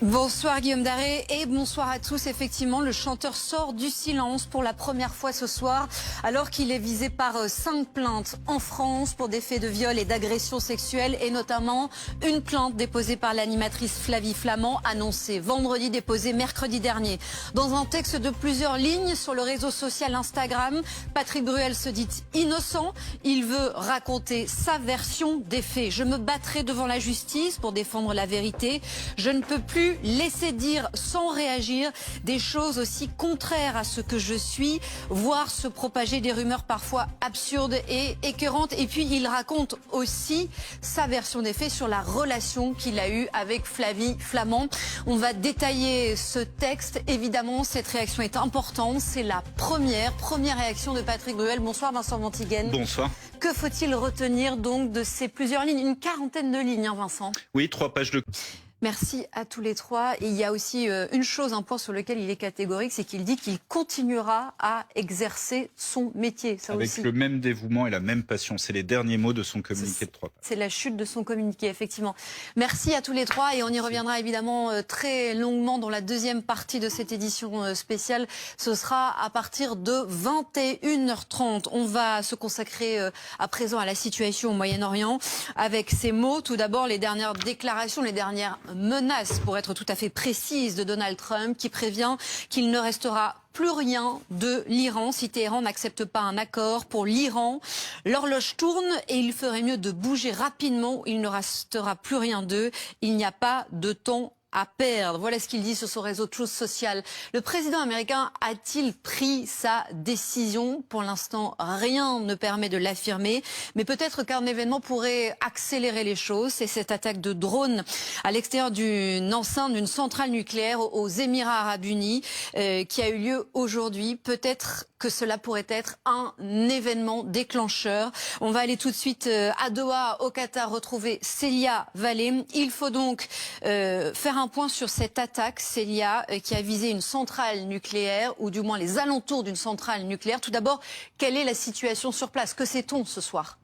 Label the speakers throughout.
Speaker 1: Bonsoir Guillaume Daré et bonsoir à tous. Effectivement, le chanteur sort du silence pour la première fois ce soir alors qu'il est visé par 5 plaintes en France pour des faits de viol et d'agression sexuelle et notamment une plainte déposée par l'animatrice Flavie Flament annoncée vendredi, déposée mercredi dernier. Dans un texte de plusieurs lignes sur le réseau social Instagram, Patrick Bruel se dit innocent. Il veut raconter sa version des faits. Je me battrai devant la justice pour défendre la vérité. Je ne peux plus laisser dire sans réagir des choses aussi contraires à ce que je suis, voire se propager des rumeurs parfois absurdes et écœurantes. Et puis il raconte aussi sa version des faits sur la relation qu'il a eue avec Flavie Flament. On va détailler ce texte. Évidemment, cette réaction est importante. C'est la première réaction de Patrick Bruel. Bonsoir Vincent Ventiguen.
Speaker 2: Bonsoir.
Speaker 1: Que faut-il retenir donc de ces plusieurs lignes? Une quarantaine de lignes, hein, Vincent.
Speaker 2: Oui, 3 pages de...
Speaker 1: Merci à tous les trois. Et il y a aussi une chose, un point sur lequel il est catégorique, c'est qu'il dit qu'il continuera à exercer son métier. Ça
Speaker 2: Avec
Speaker 1: aussi,
Speaker 2: le même dévouement et la même passion. C'est les derniers mots de son communiqué de 3 pages.
Speaker 1: c'est la chute de son communiqué, effectivement. Merci à tous les trois et on y reviendra évidemment très longuement dans la deuxième partie de cette édition spéciale. Ce sera à partir de 21h30. On va se consacrer à présent à la situation au Moyen-Orient avec ces mots. Tout d'abord, les dernières déclarations, les dernières menace, pour être tout à fait précise, de Donald Trump qui prévient qu'il ne restera plus rien de l'Iran si Téhéran n'accepte pas un accord pour l'Iran. L'horloge tourne et il ferait mieux de bouger rapidement. Il ne restera plus rien d'eux. Il n'y a pas de temps à perdre. Voilà ce qu'il dit sur son réseau Truth Social. Le président américain a-t-il pris sa décision? Pour l'instant, rien ne permet de l'affirmer. Mais peut-être qu'un événement pourrait accélérer les choses. C'est cette attaque de drone à l'extérieur d'une enceinte d'une centrale nucléaire aux Émirats Arabes Unis qui a eu lieu aujourd'hui. Peut-être que cela pourrait être un événement déclencheur. On va aller tout de suite à Doha, au Qatar, retrouver Célia Vallée. Il faut donc faire un point sur cette attaque, Célia, qui a visé une centrale nucléaire, ou du moins les alentours d'une centrale nucléaire. Tout d'abord, quelle est la situation sur place? Que sait-on ce soir?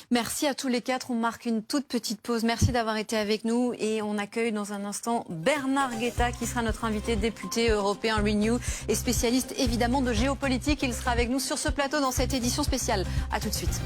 Speaker 1: Merci à tous les quatre. On marque une toute petite pause. Merci d'avoir été avec nous et on accueille dans un instant Bernard Guetta qui sera notre invité, député européen Renew et spécialiste évidemment de géopolitique. Il sera avec nous sur ce plateau dans cette édition spéciale. À tout de suite.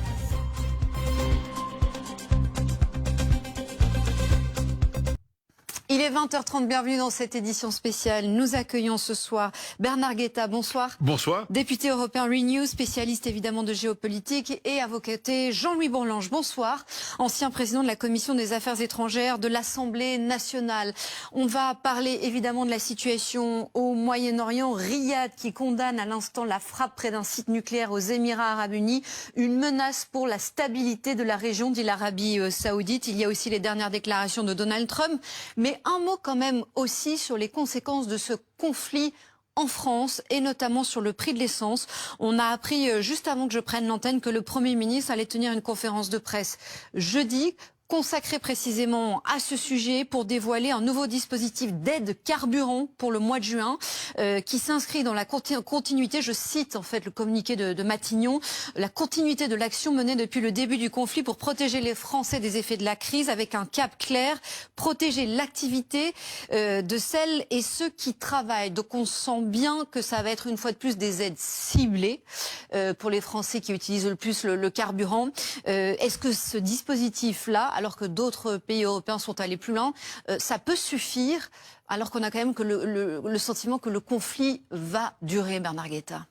Speaker 1: Il est 20h30, bienvenue dans cette édition spéciale. Nous accueillons ce soir Bernard Guetta, bonsoir.
Speaker 3: Bonsoir.
Speaker 1: Député européen Renew, spécialiste évidemment de géopolitique et avocaté Jean-Louis Bourlange, bonsoir. Ancien président de la Commission des Affaires étrangères de l'Assemblée nationale. On va parler évidemment de la situation au Moyen-Orient. Riyad qui condamne à l'instant la frappe près d'un site nucléaire aux Émirats Arabes Unis. Une menace pour la stabilité de la région, dit l'Arabie Saoudite. Il y a aussi les dernières déclarations de Donald Trump. Mais un mot quand même aussi sur les conséquences de ce conflit en France et notamment sur le prix de l'essence. On a appris juste avant que je prenne l'antenne que le Premier ministre allait tenir une conférence de presse jeudi consacré précisément à ce sujet pour dévoiler un nouveau dispositif d'aide carburant pour le mois de juin qui s'inscrit dans la continuité, je cite en fait le communiqué de Matignon, la continuité de l'action menée depuis le début du conflit pour protéger les Français des effets de la crise avec un cap clair, protéger l'activité de celles et ceux qui travaillent. Donc on sent bien que ça va être une fois de plus des aides ciblées pour les Français qui utilisent le plus le carburant. Est-ce que ce dispositif-là, alors que d'autres pays européens sont allés plus loin, ça peut suffire, alors qu'on a quand même que le sentiment que le conflit va durer, Bernard Guetta?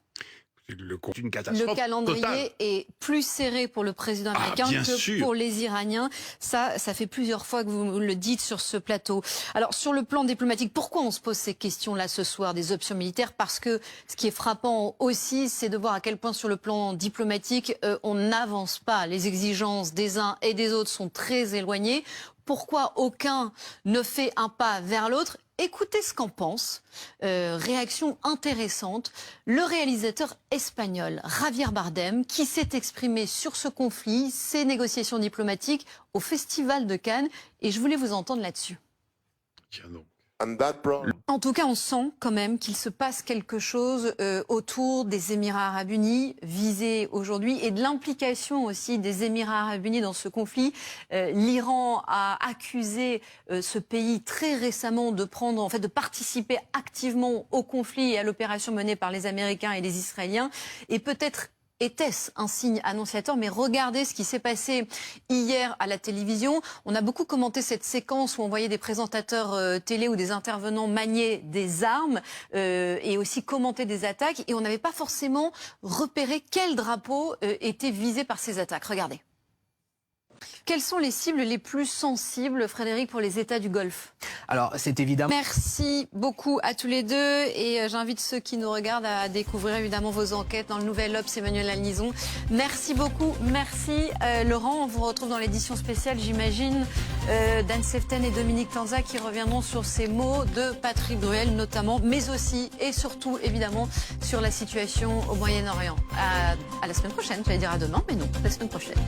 Speaker 3: Une catastrophe
Speaker 1: le calendrier
Speaker 3: totale.
Speaker 1: Est plus serré pour le président américain que
Speaker 3: sûr.
Speaker 1: pour les Iraniens. Ça fait plusieurs fois que vous le dites sur ce plateau. Alors, sur le plan diplomatique, pourquoi on se pose ces questions-là ce soir des options militaires? Parce que ce qui est frappant aussi, c'est de voir à quel point sur le plan diplomatique, on n'avance pas. Les exigences des uns et des autres sont très éloignées. Pourquoi aucun ne fait un pas vers l'autre? Écoutez ce qu'en pense, réaction intéressante, le réalisateur espagnol Javier Bardem qui s'est exprimé sur ce conflit, ces négociations diplomatiques au Festival de Cannes et je voulais vous entendre là-dessus.
Speaker 3: Tiens donc.
Speaker 1: En tout cas, on sent quand même qu'il se passe quelque chose autour des Émirats Arabes Unis, visés aujourd'hui, et de l'implication aussi des Émirats Arabes Unis dans ce conflit. L'Iran a accusé ce pays très récemment de participer activement au conflit et à l'opération menée par les Américains et les Israéliens. Et peut-être était-ce un signe annonciateur? Mais regardez ce qui s'est passé hier à la télévision. On a beaucoup commenté cette séquence où on voyait des présentateurs télé ou des intervenants manier des armes et aussi commenter des attaques. Et on n'avait pas forcément repéré quel drapeau était visé par ces attaques. Regardez. Quelles sont les cibles les plus sensibles, Frédéric, pour les États du Golfe?
Speaker 4: Alors, c'est évidemment...
Speaker 1: Merci beaucoup à tous les deux et j'invite ceux qui nous regardent à découvrir évidemment vos enquêtes dans le Nouvel Obs, Emmanuel Alnizon. Merci beaucoup, merci Laurent. On vous retrouve dans l'édition spéciale, j'imagine, d'Anne Seften et Dominique Lanza qui reviendront sur ces mots de Patrick Druel notamment, mais aussi et surtout évidemment sur la situation au Moyen-Orient. À la semaine prochaine, j'allais dire à demain, mais non, la semaine prochaine.